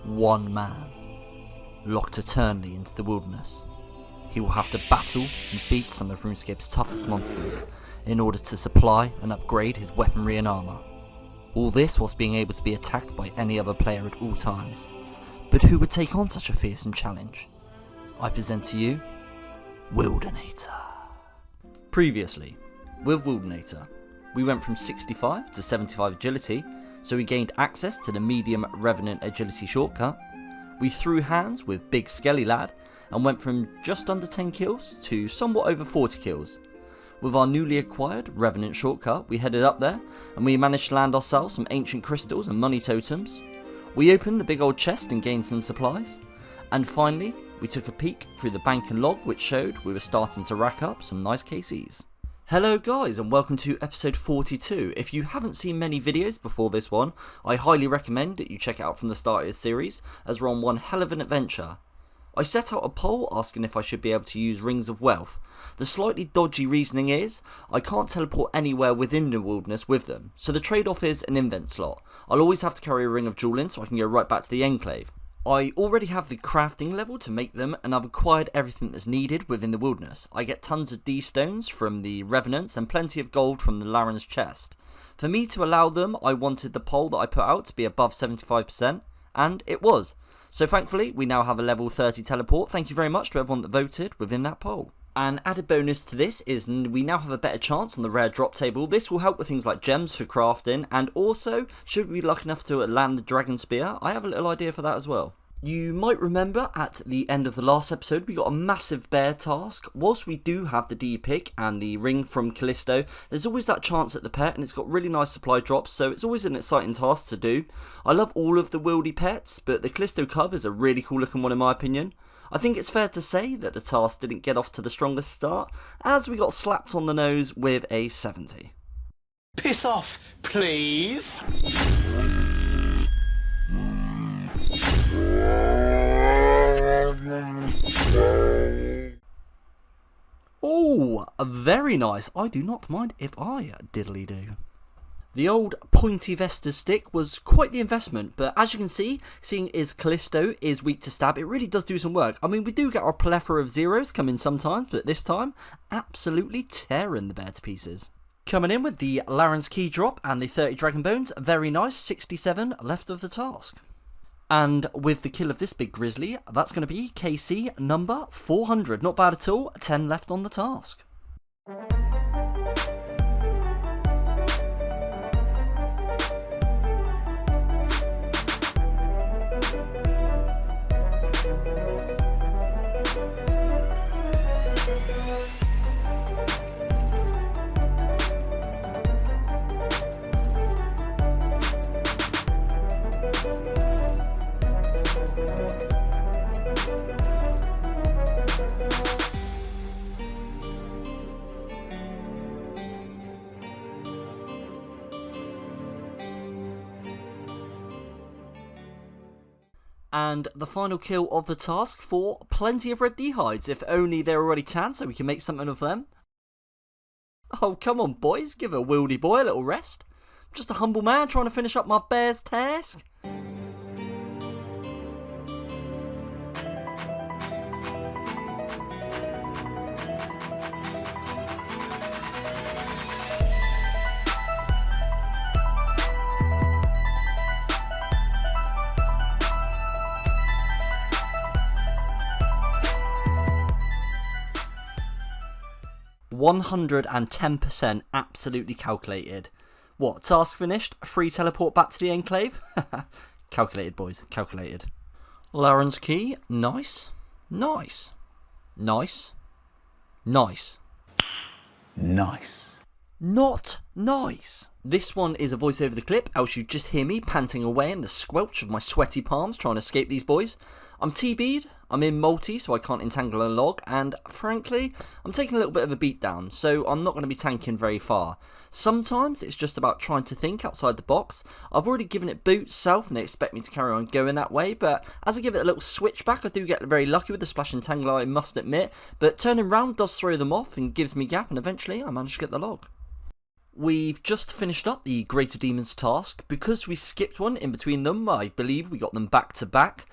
one man, locked eternally into the wilderness. He will have to battle and beat some of RuneScape's toughest monsters in order to supply and upgrade his weaponry and armour. All this whilst being able to be attacked by any other player at all times. But who would take on such a fearsome challenge? I present to you, Wildanator. Previously, with Wildanator, we went from 65 to 75 agility, so we gained access to the medium Revenant agility shortcut. We threw hands with Big Skelly Lad and went from just under 10 kills to somewhat over 40 kills. With our newly acquired Revenant shortcut, we headed up there and we managed to land ourselves some ancient crystals and money totems. We opened the big old chest and gained some supplies. And finally, we took a peek through the bank and log, which showed we were starting to rack up some nice KCs. Hello guys, and welcome to episode 42. If you haven't seen many videos before this one, I highly recommend that you check it out from the start of this series, as we're on one hell of an adventure. I set out a poll asking if I should be able to use Rings of Wealth. The slightly dodgy reasoning is, I can't teleport anywhere within the wilderness with them, so the trade-off is an invent slot. I'll always have to carry a Ring of Jewel in so I can go right back to the Enclave. I already have the crafting level to make them, and I've acquired everything that's needed within the wilderness. I get tons of D-stones from the Revenants and plenty of gold from the Laren's chest. For me to allow them, I wanted the poll that I put out to be above 75%, and it was. So thankfully, we now have a level 30 teleport. Thank you very much to everyone that voted within that poll. An added bonus to this is we now have a better chance on the rare drop table. This will help with things like gems for crafting, and also, should we be lucky enough to land the Dragon Spear, I have a little idea for that as well. You might remember at the end of the last episode we got a massive bear task. Whilst we do have the D-pick and the ring from Callisto, there's always that chance at the pet, and it's got really nice supply drops, so it's always an exciting task to do. I love all of the wildy pets, but the Callisto cub is a really cool looking one in my opinion. I think it's fair to say that the task didn't get off to the strongest start, as we got slapped on the nose with a 70. Piss off, please! Oh, very nice. I do not mind if I diddly do. The old pointy Vesta stick was quite the investment, but as you can see, seeing as Callisto is weak to stab, it really does do some work. I mean, we do get our plethora of zeros come in sometimes, but this time, absolutely tearing the bear to pieces. Coming in with the Laren's key drop and the 30 dragon bones, very nice, 67 left of the task. And with the kill of this big grizzly, that's going to be KC number 400. Not bad at all, 10 left on the task. And the final kill of the task for plenty of red D-hides, if only they're already tan so we can make something of them. Oh, come on boys, give a wildy boy a little rest. I'm just a humble man trying to finish up my bear's task. $110% absolutely calculated. What, task finished? Free teleport back to the Enclave? Calculated, boys, calculated. Laren's key, nice, nice, nice, nice. Nice. Not nice. This one is a voice over the clip, else you just hear me panting away in the squelch of my sweaty palms trying to escape these boys. I'm TB'd, I'm in multi so I can't entangle a log, and frankly, I'm taking a little bit of a beat down, so I'm not going to be tanking very far. Sometimes it's just about trying to think outside the box. I've already given it boots self and they expect me to carry on going that way, but as I give it a little switch back, I do get very lucky with the splash and tangle, I must admit, but turning round does throw them off and gives me gap, and eventually I manage to get the log. We've just finished up the Greater Demon's task. Because we skipped one in between them, I believe we got them back to back.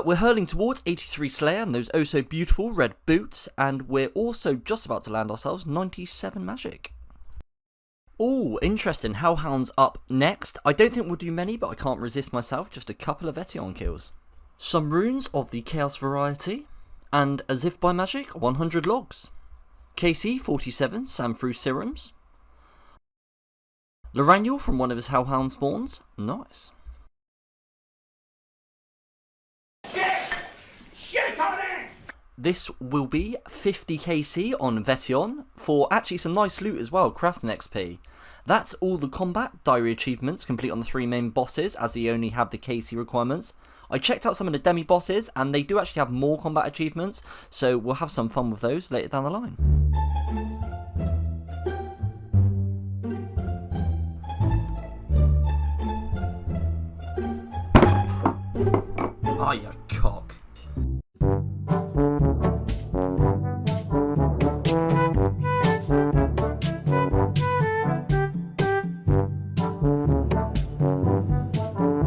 We're hurling towards 83 Slayer and those oh so beautiful red boots, and we're also just about to land ourselves 97 magic. Oh, interesting. Hellhound's up next. I don't think we'll do many, but I can't resist myself. Just a couple of Etion kills. Some runes of the Chaos variety, and as if by magic, 100 logs. KC 47 Samfru serums. Loraniel from one of his Hellhound spawns. Nice. Shit on it! This will be 50 KC on Vetion for actually some nice loot as well, crafting XP. That's all the combat diary achievements complete on the 3 main bosses, as they only have the KC requirements. I checked out some of the demi bosses and they do actually have more combat achievements, so we'll have some fun with those later down the line. Oh, you cock.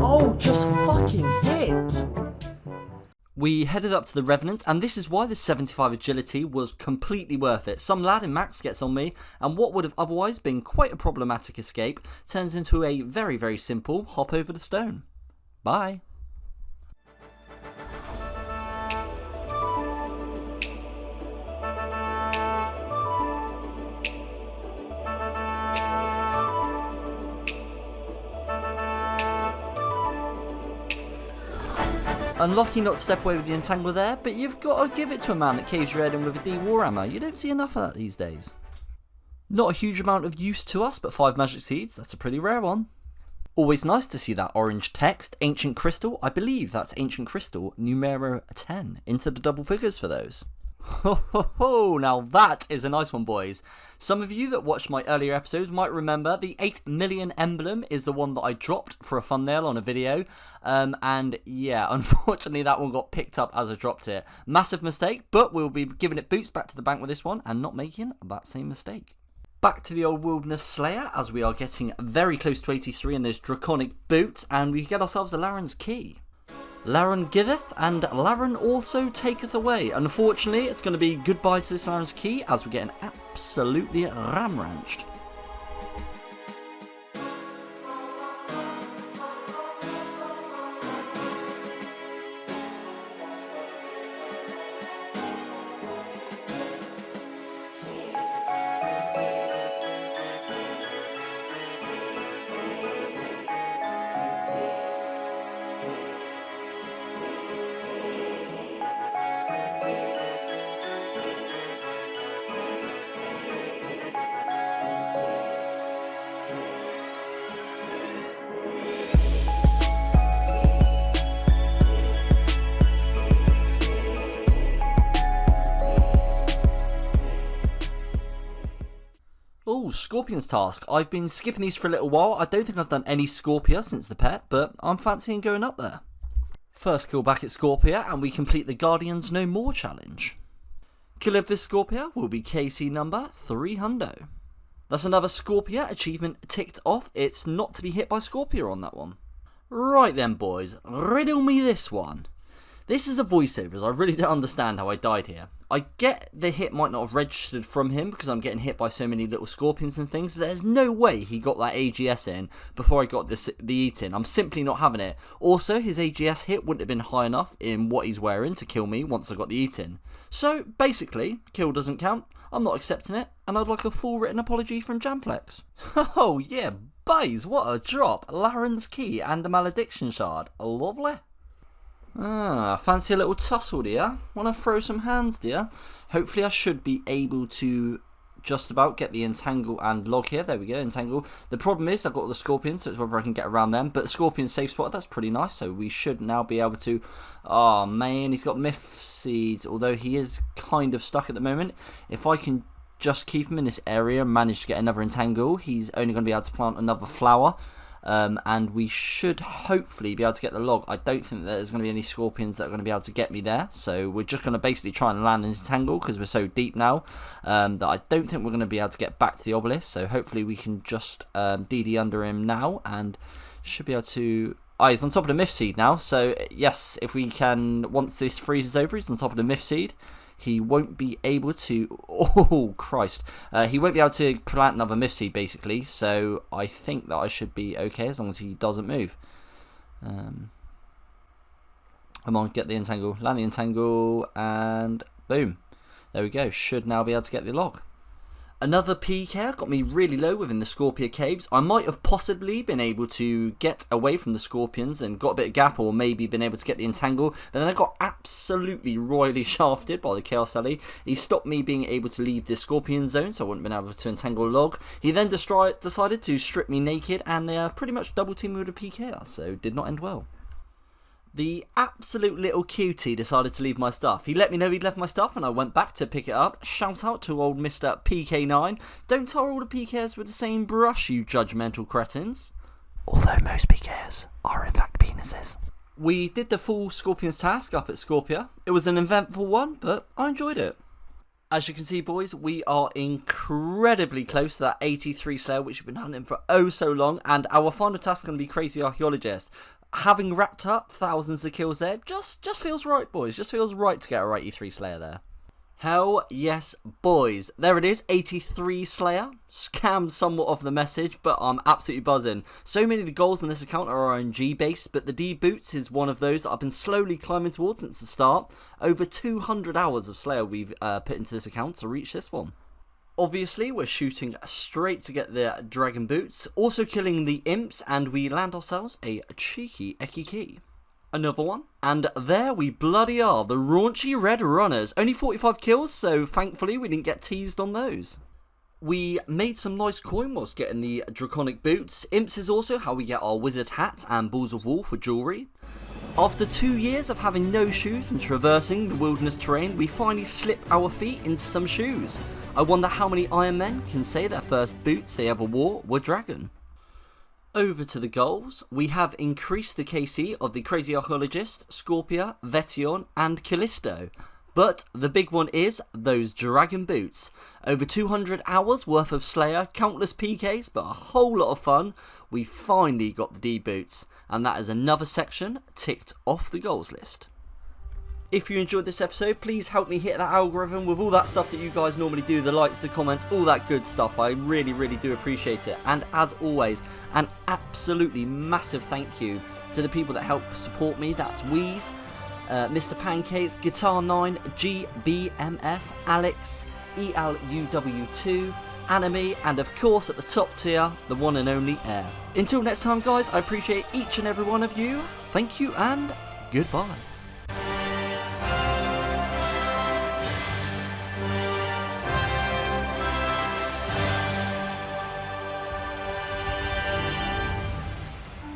Oh, just fucking hit! We headed up to the Revenant, and this is why the 75 agility was completely worth it. Some lad in max gets on me, and what would have otherwise been quite a problematic escape turns into a very, very simple hop over the stone. Bye. Unlucky not to step away with the entangle there, but you've got to give it to a man that caves your head in with a D Warhammer. You don't see enough of that these days. Not a huge amount of use to us, but 5 magic seeds, that's a pretty rare one. Always nice to see that orange text, Ancient Crystal. I believe that's Ancient Crystal numero 10, into the double figures for those. Ho ho ho, now that is a nice one, boys. Some of you that watched my earlier episodes might remember the 8 million emblem is the one that I dropped for a thumbnail on a video, and yeah, unfortunately that one got picked up as I dropped it. Massive mistake, but we'll be giving it boots back to the bank with this one and not making that same mistake. Back to the old Wilderness Slayer, as we are getting very close to 83 in those draconic boots, and we get ourselves a Laren's Key. Laren giveth, and Laren also taketh away. Unfortunately, it's going to be goodbye to this Laren's Key, as we're getting absolutely ram-ranched. Oh, Scorpion's task. I've been skipping these for a little while. I don't think I've done any Scorpia since the pet, but I'm fancying going up there. First kill back at Scorpia, and we complete the Guardians No More challenge. Kill of this Scorpia will be KC number 300. That's another Scorpia achievement ticked off. It's not to be hit by Scorpia on that one. Right then, boys, riddle me this one. This is a voiceover, as I really don't understand how I died here. I get the hit might not have registered from him because I'm getting hit by so many little scorpions and things, but there's no way he got that AGS in before I got the eat in. I'm simply not having it. Also, his AGS hit wouldn't have been high enough in what he's wearing to kill me once I got the eat in. So, basically, kill doesn't count, I'm not accepting it, and I'd like a full written apology from Jamplex. Oh yeah, boys, what a drop. Laren's Key and the Malediction Shard. Lovely. Fancy a little tussle, dear? Want to throw some hands, dear? Hopefully I should be able to just about get the entangle and log here. There we go, entangle. The problem is I've got the scorpions, so it's whether I can get around them. But the scorpion safe spot, that's pretty nice. So we should now be able to... Oh, man, he's got myth seeds, although he is kind of stuck at the moment. If I can just keep him in this area and manage to get another entangle, he's only going to be able to plant another flower. and we should hopefully be able to get the log. I don't think that there's going to be any scorpions that are going to be able to get me there, so we're just going to basically try and land in a tangle because we're so deep now that I don't think we're going to be able to get back to the obelisk. So hopefully we can just DD under him now and should be able to... Oh, he's on top of the myth seed now, so yes, if we can, once this freezes over, he's on top of the myth seed. He won't be able to... Oh, Christ. He won't be able to plant another myth seed, basically. So I think that I should be okay as long as he doesn't move. Come on, get the entangle. Land the entangle. And boom. There we go. Should now be able to get the log. Another PK got me really low within the Scorpia Caves. I might have possibly been able to get away from the Scorpions and got a bit of gap, or maybe been able to get the entangle. But then I got absolutely royally shafted by the Chaos Alley. He stopped me being able to leave the Scorpion zone, so I wouldn't have been able to entangle a log. He then decided to strip me naked and pretty much double team me with a PK, so did not end well. The absolute little cutie decided to leave my stuff. He let me know he'd left my stuff and I went back to pick it up. Shout out to old Mr. PK9. Don't tar all the PKs with the same brush, you judgmental cretins. Although most PKs are in fact penises. We did the full Scorpions task up at Scorpia. It was an eventful one, but I enjoyed it. As you can see, boys, we are incredibly close to that 83 Slayer, which we've been hunting for oh so long, and our final task is going to be Crazy Archaeologist. Having wrapped up thousands of kills there, just feels right, boys. Just feels right to get our 83 Slayer there. Hell yes, boys. There it is, 83 Slayer. Scammed somewhat of the message, but I'm absolutely buzzing. So many of the goals on this account are RNG based, but the D boots is one of those that I've been slowly climbing towards since the start. Over 200 hours of Slayer we've put into this account to reach this one. Obviously, we're shooting straight to get the dragon boots, also killing the imps, and we land ourselves a cheeky Eki key. Another one, and there we bloody are, the raunchy red runners. Only 45 kills, so thankfully we didn't get teased on those. We made some nice coin whilst getting the draconic boots. Imps is also how we get our wizard hat and balls of wool for jewellery. After 2 years of having no shoes and traversing the wilderness terrain, we finally slip our feet into some shoes. I wonder how many Iron Men can say their first boots they ever wore were dragon. Over to the goals, we have increased the KC of the Crazy Archaeologist, Scorpia, Vetion and Callisto. But the big one is those dragon boots. Over 200 hours worth of Slayer, countless PKs, but a whole lot of fun. We finally got the D boots, and that is another section ticked off the goals list. If you enjoyed this episode, please help me hit that algorithm with all that stuff that you guys normally do, the likes, the comments, all that good stuff. I really do appreciate it. And as always, an absolutely massive thank you to the people that help support me. That's Wheeze, Mr. Pancakes, Guitar9, GBMF, Alex, ELUW2, Anime, and of course at the top tier, the one and only Air. Until next time, guys, I appreciate each and every one of you. Thank you and goodbye.